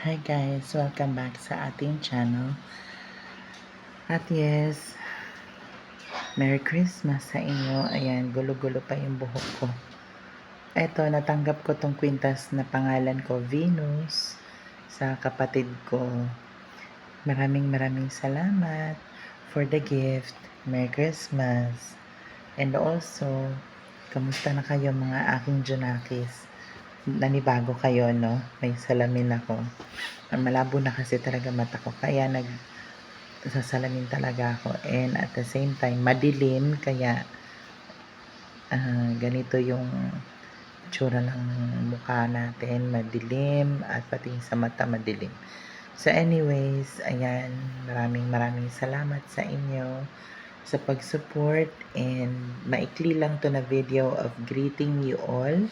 Hi guys, welcome back sa ating channel. At yes, Merry Christmas sa inyo. Ayan, gulo-gulo pa yung buhok ko. Eto, natanggap ko tong kwintas na pangalan ko, Venus, sa kapatid ko. Maraming salamat for the gift. Merry Christmas. And also, kamusta na kayo mga aking Junakis? Nanibago kayo, no? May salamin ako. Malabo na kasi talaga mata ko. Kaya sasalamin talaga ako. And at the same time, madilim. Kaya ganito yung tsura ng mukha natin. Madilim. At pati sa mata madilim. So anyways, ayan. Maraming salamat sa inyo sa pag-support. And maikli lang to na video of greeting you all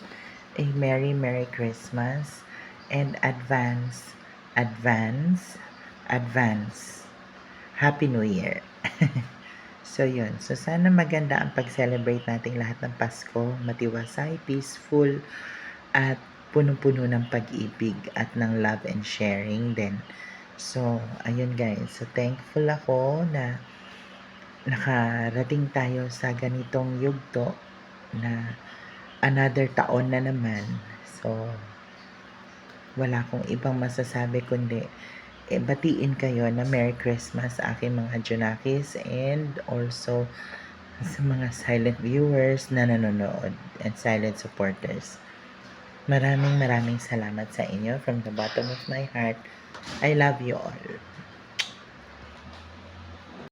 a Merry Christmas and advance Happy New Year. So yun. So sana maganda ang pag-celebrate nating lahat ng Pasko, matiwasay, peaceful, at punong-puno ng pag-ibig at ng love and sharing din. So ayun guys. So thankful ako na nakarating tayo sa ganitong yugto na another taon na naman. So wala akong ibang masasabi kundi batiin kayo na Merry Christmas sa aking mga Junakis and also sa mga silent viewers na nanonood and silent supporters. Maraming salamat sa inyo from the bottom of my heart. I love you all.